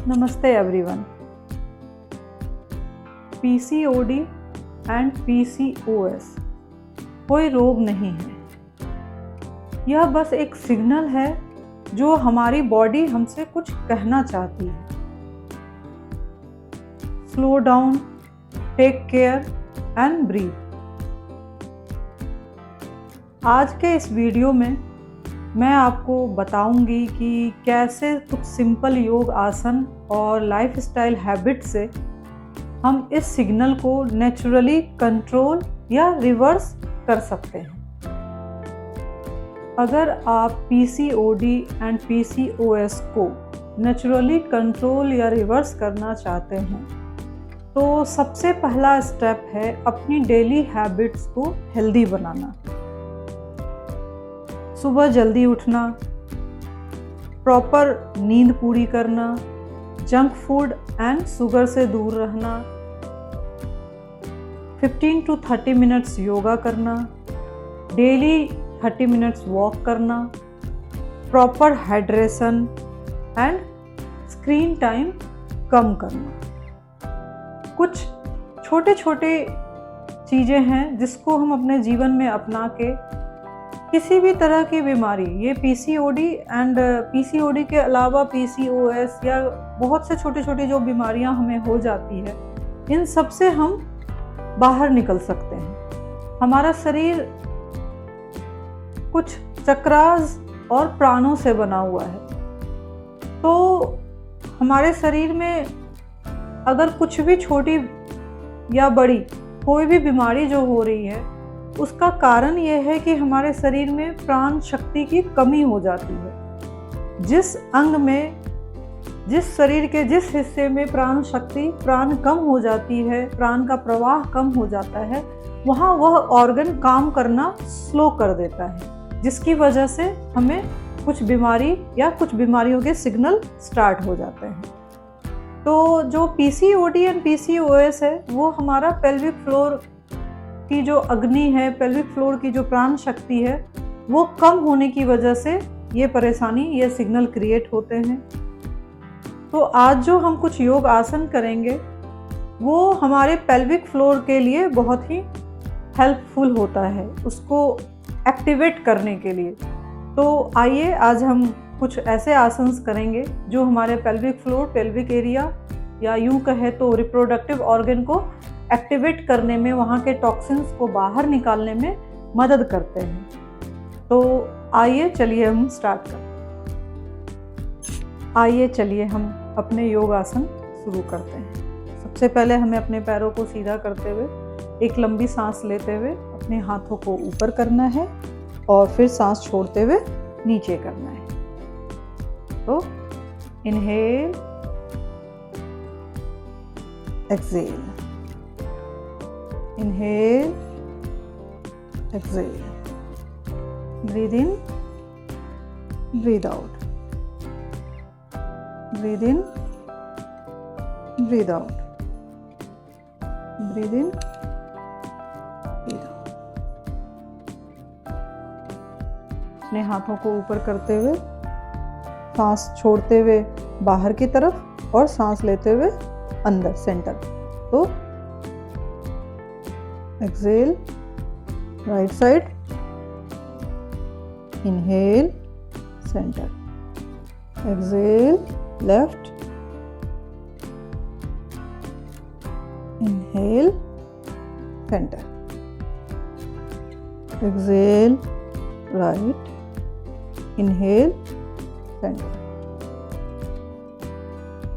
नमस्ते everyone. PCOD and PCOS कोई रोग नहीं है, यह बस एक सिग्नल है जो हमारी बॉडी हमसे कुछ कहना चाहती है। Slow down, take care and breathe. आज के इस वीडियो में मैं आपको बताऊंगी कि कैसे कुछ सिंपल योग आसन और लाइफस्टाइल हैबिट से हम इस सिग्नल को नेचुरली कंट्रोल या रिवर्स कर सकते हैं। अगर आप पीसीओडी एंड पीसीओएस को नेचुरली कंट्रोल या रिवर्स करना चाहते हैं तो सबसे पहला स्टेप है अपनी डेली हैबिट्स को हेल्दी बनाना। सुबह जल्दी उठना, प्रॉपर नींद पूरी करना, जंक फूड एंड शुगर से दूर रहना, 15 to 30 मिनट्स योगा करना, डेली 30 मिनट्स वॉक करना, proper hydration and screen time कम करना। कुछ छोटे छोटे चीज़ें हैं जिसको हम अपने जीवन में अपना के किसी भी तरह की बीमारी, ये पीसीओडी एंड पीसीओडी के अलावा पीसीओएस या बहुत से छोटी छोटी जो बीमारियां हमें हो जाती है, इन सब से हम बाहर निकल सकते हैं। हमारा शरीर कुछ चक्रास और प्राणों से बना हुआ है, तो हमारे शरीर में अगर कुछ भी छोटी या बड़ी कोई भी बीमारी जो हो रही है, उसका कारण यह है कि हमारे शरीर में प्राण शक्ति की कमी हो जाती है। जिस अंग में, जिस शरीर के जिस हिस्से में प्राण कम हो जाती है, प्राण का प्रवाह कम हो जाता है, वहाँ वह ऑर्गन काम करना स्लो कर देता है, जिसकी वजह से हमें कुछ बीमारी या कुछ बीमारियों के सिग्नल स्टार्ट हो जाते हैं। तो जो पीसीओडी एंड पीसीओएस है, वो हमारा पेल्विक फ्लोर की जो अग्नि है, पेल्विक फ्लोर की जो प्राण शक्ति है, वो कम होने की वजह से ये परेशानी, ये सिग्नल क्रिएट होते हैं। तो आज जो हम कुछ योग आसन करेंगे वो हमारे पेल्विक फ्लोर के लिए बहुत ही हेल्पफुल होता है, उसको एक्टिवेट करने के लिए। तो आइए आज हम कुछ ऐसे आसन करेंगे जो हमारे पेल्विक फ्लोर, पेल्विक एरिया या यूं कहे तो रिप्रोडक्टिव ऑर्गन को एक्टिवेट करने में, वहाँ के टॉक्सिन्स को बाहर निकालने में मदद करते हैं। तो आइए चलिए हम स्टार्ट करते हैं। आइए चलिए हम अपने योग आसन शुरू करते हैं। सबसे पहले हमें अपने पैरों को सीधा करते हुए एक लंबी सांस लेते हुए अपने हाथों को ऊपर करना है और फिर सांस छोड़ते हुए नीचे करना है। तो inhale, exhale, inhale, exhale, breathe in, breathe out, breathe in, breathe out, breathe in, breathe out। अपने हाथों को ऊपर करते हुए सांस छोड़ते हुए बाहर की तरफ और सांस लेते हुए अंदर सेंटर। तो exhale, right side, inhale, center, exhale, left, inhale, center, exhale, right, inhale, center,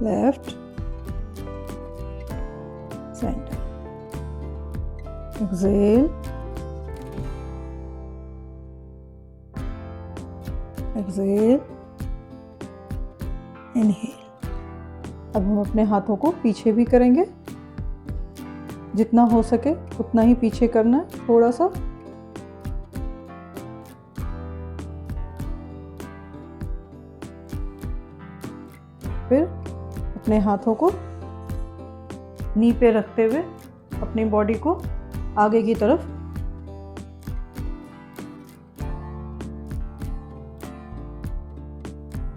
left, center, exhale, exhale, inhale। अब हम अपने हाथों को पीछे भी करेंगे, जितना हो सके उतना ही पीछे करना है, थोड़ा सा। फिर अपने हाथों को नी पे रखते हुए अपनी बॉडी को आगे की तरफ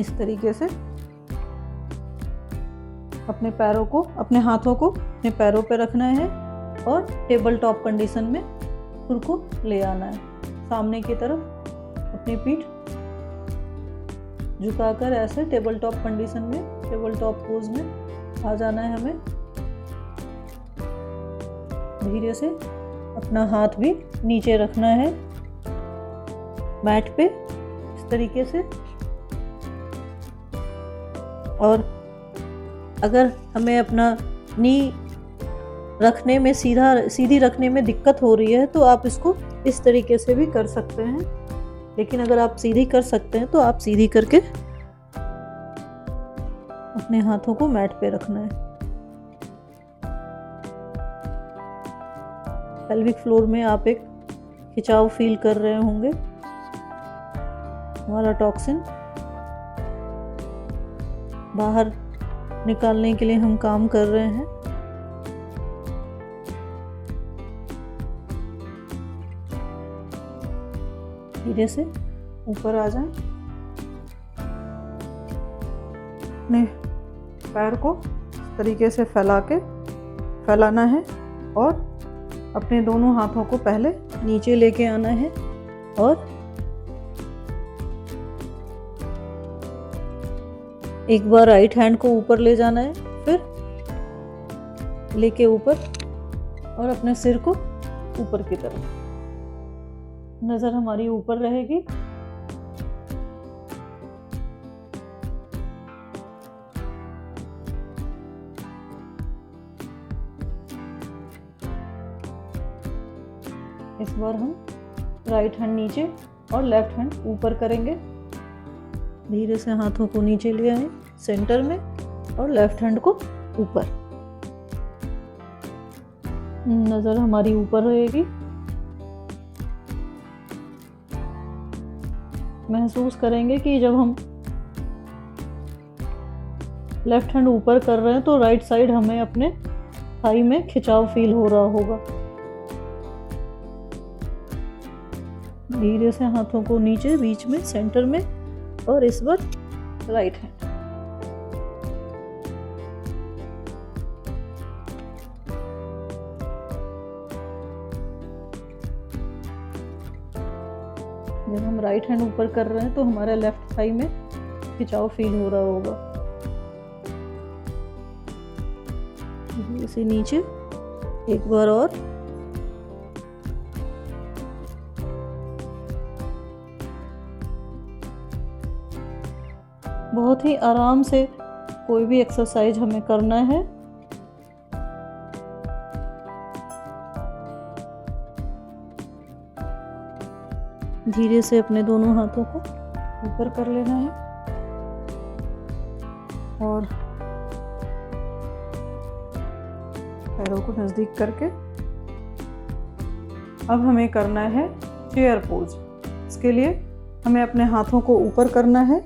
इस तरीके से अपने पैरों को, अपने हाथों को अपने पैरों पे रखना है और टेबल टॉप कंडीशन में खुद को ले आना है। सामने की तरफ अपनी पीठ झुकाकर ऐसे टेबल टॉप कंडीशन में, टेबल टॉप पोज में आ जाना है हमें। धीरे से अपना हाथ भी नीचे रखना है मैट पे इस तरीके से। और अगर हमें अपना नी रखने में, सीधी रखने में दिक्कत हो रही है तो आप इसको इस तरीके से भी कर सकते हैं, लेकिन अगर आप सीधी कर सकते हैं तो आप सीधी करके अपने हाथों को मैट पे रखना है। पेल्विक फ्लोर में आप एक खिंचाव फील कर रहे होंगे। हमारा टॉक्सिन बाहर निकालने के लिए हम काम कर रहे हैं। धीरे से ऊपर आ जाएं। अपने पैर को इस तरीके से फैलाना है और अपने दोनों हाथों को पहले नीचे लेके आना है और एक बार राइट हैंड को ऊपर ले जाना है, फिर लेके ऊपर और अपने सिर को ऊपर की तरफ। नजर हमारी ऊपर रहेगी। इस बार हम राइट हैंड नीचे और लेफ्ट हैंड ऊपर करेंगे। धीरे से हाथों को नीचे ले आए सेंटर में और लेफ्ट हैंड को ऊपर। नजर हमारी ऊपर रहेगी। महसूस करेंगे कि जब हम लेफ्ट हैंड ऊपर कर रहे हैं तो राइट साइड हमें अपने थाई में खिंचाव फील हो रहा होगा। धीरे से हाथों को नीचे, बीच में, सेंटर में और इस बार राइट हैंड। जब हम राइट हैंड ऊपर कर रहे हैं तो हमारे लेफ्ट थाई में खिंचाव फील हो रहा होगा। इसे नीचे एक बार और। बहुत ही आराम से कोई भी एक्सरसाइज हमें करना है। धीरे से अपने दोनों हाथों को ऊपर कर लेना है और पैरों को नजदीक करके अब हमें करना है चेयर पोज। इसके लिए हमें अपने हाथों को ऊपर करना है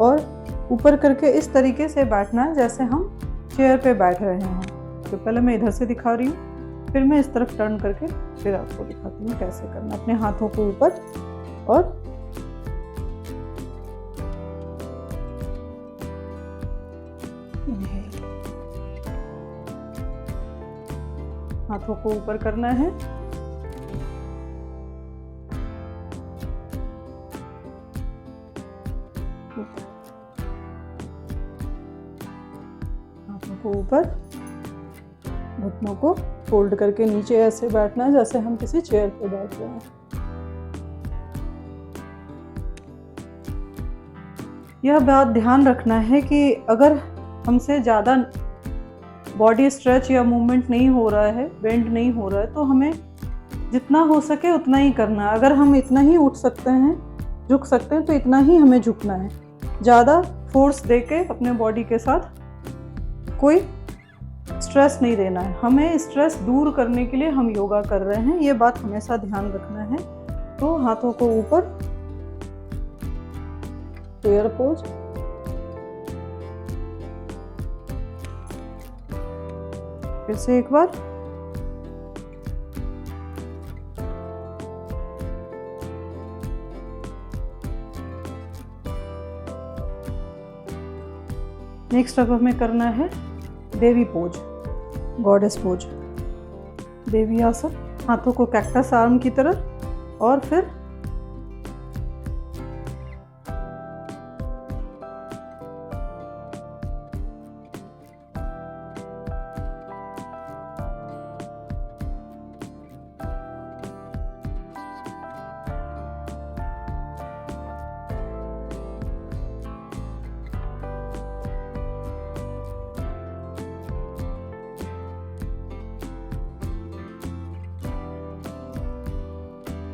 और ऊपर करके इस तरीके से बैठना है जैसे हम चेयर पे बैठ रहे हैं। तो पहले मैं इधर से दिखा रही हूँ, फिर मैं इस तरफ टर्न करके फिर आपको दिखाती हूँ कैसे करना। अपने हाथों को ऊपर और हाथों को ऊपर करना है। हाथों को ऊपर, घुटनों को फोल्ड करके नीचे ऐसे बैठना है जैसे हम किसी चेयर पे बैठ रहे हैं। यह बात ध्यान रखना है कि अगर हमसे ज़्यादा बॉडी स्ट्रेच या मूवमेंट नहीं हो रहा है, बेंड नहीं हो रहा है, तो हमें जितना हो सके उतना ही करना है। अगर हम इतना ही उठ सकते हैं, झुक सकते हैं, तो इतना ही हमें झुकना है। ज़्यादा फोर्स देके अपने बॉडी के साथ कोई स्ट्रेस नहीं देना है। हमें स्ट्रेस दूर करने के लिए हम योगा कर रहे हैं, ये बात हमेशा ध्यान रखना है। तो हाथों को ऊपर, चेयर पोज, फिर से एक बार, नेक्स्ट अब हमें करना है देवी पोज, गॉडेस पोज, देवी आसन, हाथों को कैक्टस आर्म की तरह, और फिर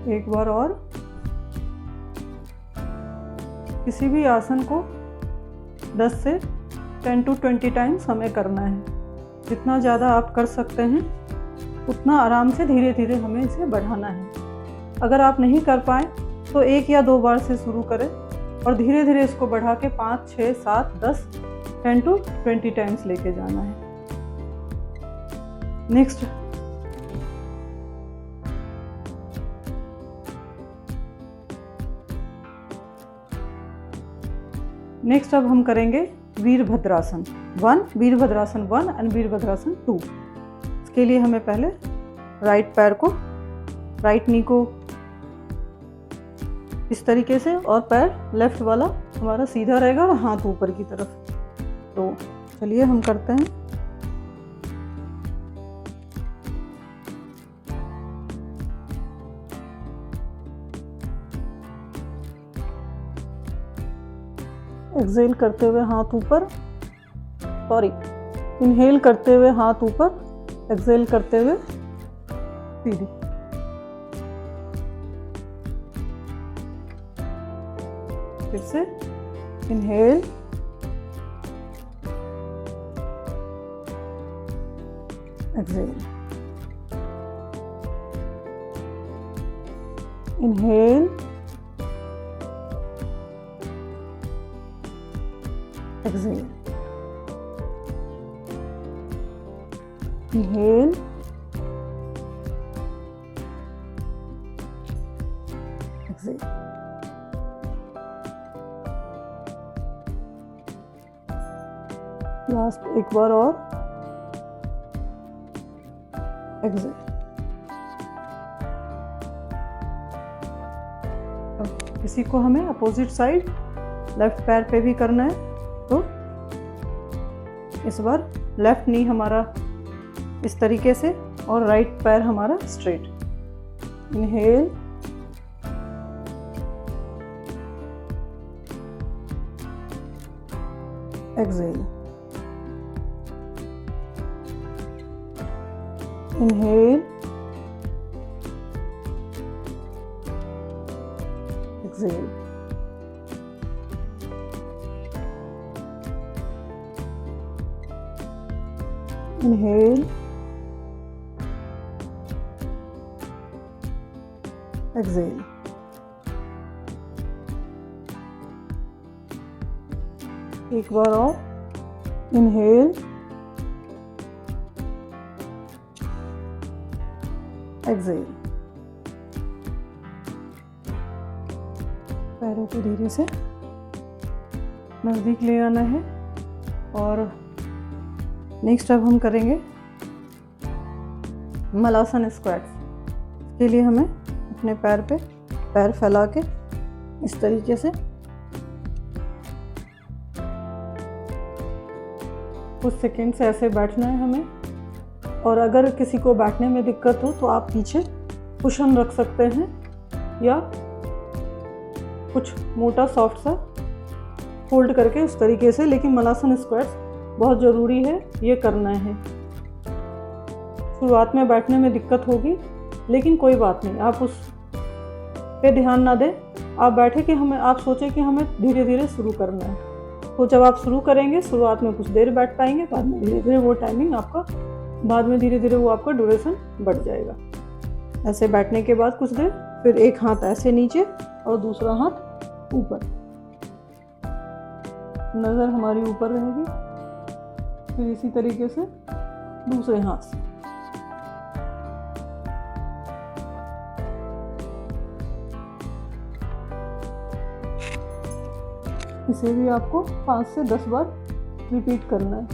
एक बार और। किसी भी आसन को 10 से 10 to 20 टाइम्स हमें करना है। जितना ज़्यादा आप कर सकते हैं उतना आराम से धीरे धीरे हमें इसे बढ़ाना है। अगर आप नहीं कर पाए तो 1 या 2 बार से शुरू करें और धीरे धीरे इसको बढ़ा के 5, 6, 7, 10, 10 to 20 टाइम्स लेके जाना है। नेक्स्ट अब हम करेंगे वीरभद्रासन 1, वीरभद्रासन 1 एंड वीरभद्रासन 2। इसके लिए हमें पहले राइट पैर को, राइट नी को इस तरीके से, और पैर लेफ्ट वाला हमारा सीधा रहेगा और हाथ ऊपर की तरफ। तो चलिए हम करते हैं। एक्सहेल करते हुए हाथ ऊपर, इनहेल करते हुए हाथ ऊपर, एक्सहेल करते हुए सीधी। फिर से inhale, exhale, inhale, exhale, inhale, exhale, last एक बार और, exhale। इसी को हमें अपोजिट साइड लेफ्ट पैर पे भी करना है। तो इस बार लेफ्ट नी हमारा इस तरीके से और राइट पैर हमारा straight. Inhale, exhale, inhale, exhale, inhale, exhale, एक बार और, inhale, exhale। पैरों को धीरे से नजदीक ले आना है। और नेक्स्ट अब हम करेंगे मलासन स्क्वैट्स। के लिए हमें अपने पैर पे पैर फैला के इस तरीके से कुछ सेकंड से ऐसे बैठना है हमें। और अगर किसी को बैठने में दिक्कत हो तो आप पीछे कुशन रख सकते हैं या कुछ मोटा सॉफ्ट सा फोल्ड करके उस तरीके से। लेकिन मलासन स्क्वैट्स बहुत ज़रूरी है, ये करना है। शुरुआत में बैठने में दिक्कत होगी लेकिन कोई बात नहीं, आप उस पे ध्यान ना दें। आप बैठे कि हमें, आप सोचें कि हमें धीरे धीरे शुरू करना है। तो जब आप शुरू करेंगे शुरुआत में कुछ देर बैठ पाएंगे, बाद में धीरे धीरे वो टाइमिंग आपका, बाद में धीरे धीरे वो आपका ड्यूरेशन बढ़ जाएगा। ऐसे बैठने के बाद कुछ देर, फिर एक हाथ ऐसे नीचे और दूसरा हाथ ऊपर, नज़र हमारी ऊपर रहेगी। फिर इसी तरीके से दूसरे हाथ से। इसे भी आपको 5 से 10 बार रिपीट करना है।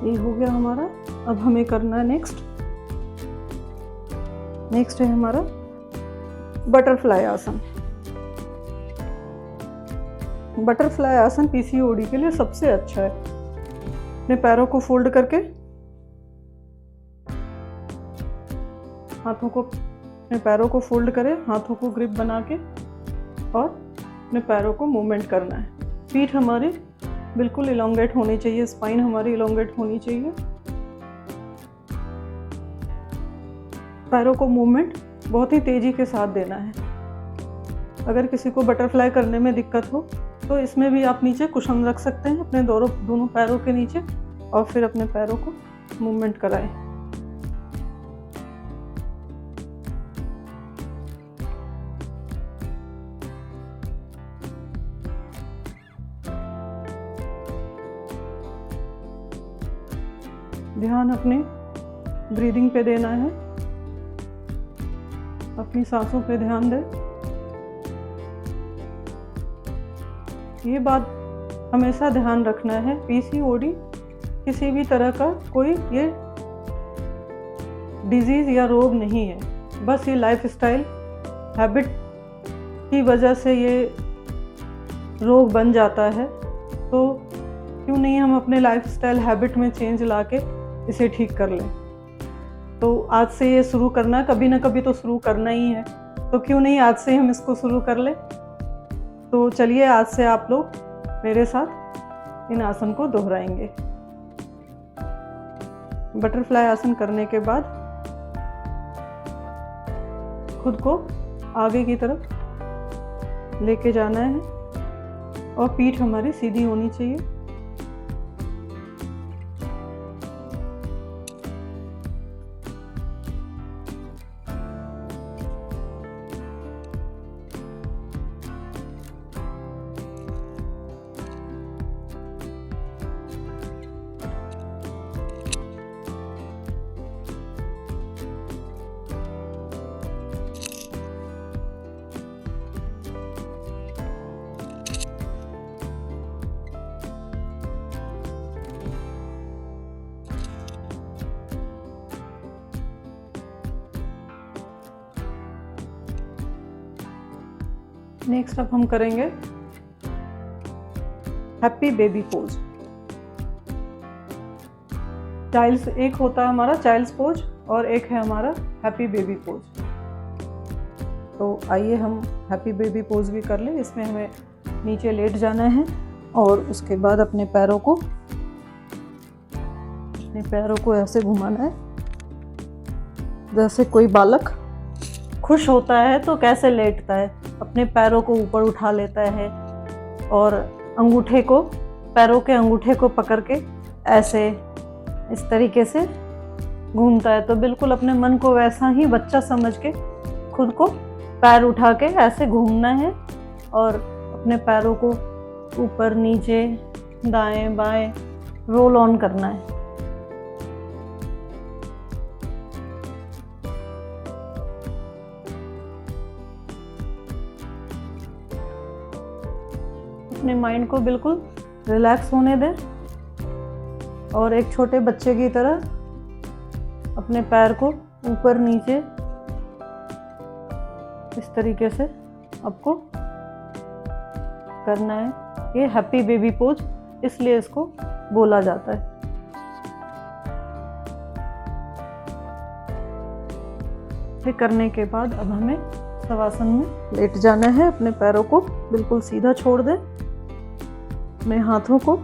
ये हो गया हमारा। अब हमें करना है नेक्स्ट है हमारा बटरफ्लाई आसन। बटरफ्लाई आसन पीसीओडी के लिए सबसे अच्छा है। अपने पैरों को फोल्ड करके अपने पैरों को फोल्ड करें, हाथों को ग्रिप बना के और अपने पैरों को मूवमेंट करना है। पीठ हमारी बिल्कुल इलोंगेट होनी चाहिए, स्पाइन हमारी इलोंगेट होनी चाहिए। पैरों को मूवमेंट बहुत ही तेजी के साथ देना है। अगर किसी को बटरफ्लाई करने में दिक्कत हो तो इसमें भी आप नीचे कुशन रख सकते हैं अपने दोनों पैरों के नीचे और फिर अपने पैरों को मूवमेंट कराएं। ध्यान अपनी ब्रीदिंग पे देना है, अपनी सांसों पे ध्यान दें। ये बात हमेशा ध्यान रखना है, पीसीओडी किसी भी तरह का कोई ये डिजीज़ या रोग नहीं है, बस ये लाइफस्टाइल हैबिट की वजह से ये रोग बन जाता है। तो क्यों नहीं हम अपने लाइफस्टाइल हैबिट में चेंज लाके इसे ठीक कर लें। तो आज से ये शुरू करना, कभी ना कभी तो शुरू करना ही है, तो क्यों नहीं आज से हम इसको शुरू कर लें। तो चलिए आज से आप लोग मेरे साथ इन आसन को दोहराएंगे। बटरफ्लाई आसन करने के बाद खुद को आगे की तरफ लेके जाना है और पीठ हमारी सीधी होनी चाहिए। नेक्स्ट अब हम करेंगे हैप्पी बेबी पोज। एक होता है हमारा चाइल्ड्स पोज और एक है हमारा हैप्पी बेबी पोज। तो आइए हम हैप्पी बेबी पोज भी कर लें। इसमें हमें नीचे लेट जाना है और उसके बाद अपने पैरों को ऐसे घुमाना है जैसे कोई बालक खुश होता है तो कैसे लेटता है, अपने पैरों को ऊपर उठा लेता है और पैरों के अंगूठे को पकड़ के ऐसे इस तरीके से घूमता है। तो बिल्कुल अपने मन को वैसा ही बच्चा समझ के खुद को पैर उठा के ऐसे घूमना है और अपने पैरों को ऊपर नीचे दाएं बाएं रोल ऑन करना है। अपने माइंड को बिल्कुल रिलैक्स होने दें और एक छोटे बच्चे की तरह अपने पैर को ऊपर नीचे इस तरीके से आपको करना है। ये हैप्पी बेबी पोज इसलिए इसको बोला जाता है। ये करने के बाद अब हमें शवासन में लेट जाना है। अपने पैरों को बिल्कुल सीधा छोड़ दें, अपने हाथों को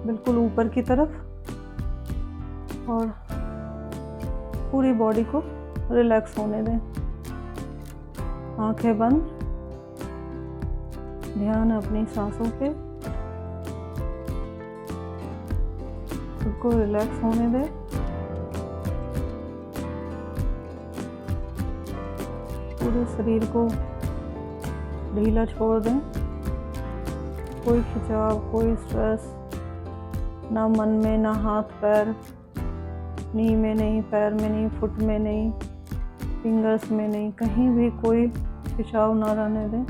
बिल्कुल ऊपर की तरफ और पूरी बॉडी को रिलैक्स होने दें। आंखें बंद, ध्यान अपनी सांसों पे, खुद को रिलैक्स होने दें। पूरे शरीर को ढीला छोड़ दें, कोई खिंचाव, कोई स्ट्रेस ना मन में, ना हाथ पैर, नी में नहीं, पैर में नहीं, फुट में नहीं, फिंगर्स में नहीं, कहीं भी कोई खिंचाव ना रहने दें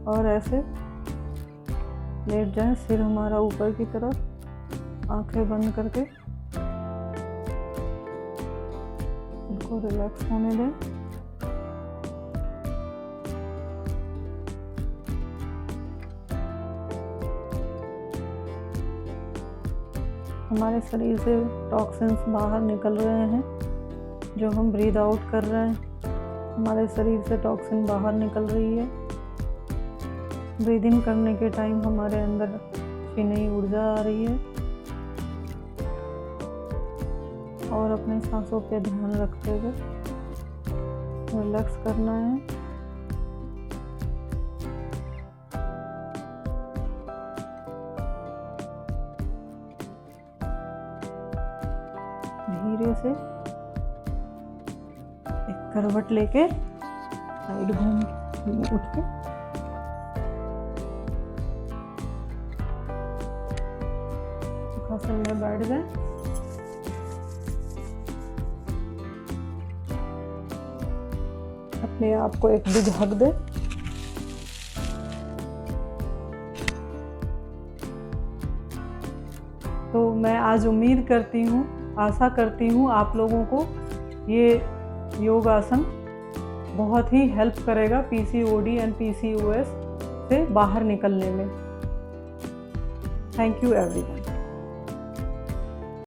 और ऐसे लेट जाएं। सिर हमारा ऊपर की तरफ, आंखें बंद करके उनको रिलैक्स होने दें। हमारे शरीर से टॉक्सिन्स बाहर निकल रहे हैं। जो हम ब्रीद आउट कर रहे हैं, हमारे शरीर से टॉक्सिन बाहर निकल रही है। ब्रीद इन करने के टाइम हमारे अंदर अच्छी नई ऊर्जा आ रही है। और अपने सांसों पे ध्यान रखते हुए रिलैक्स करना है। धीरे से एक करवट लेके साइड घूम के उठ के सुखासन में बैठ गए। अपने आप को एक बिग हग दे। तो मैं आज उम्मीद करती हूँ, आशा करती हूँ आप लोगों को ये योग आसन बहुत ही हेल्प करेगा पीसीओडी एंड पीसीओएस से बाहर निकलने में। Thank you everyone.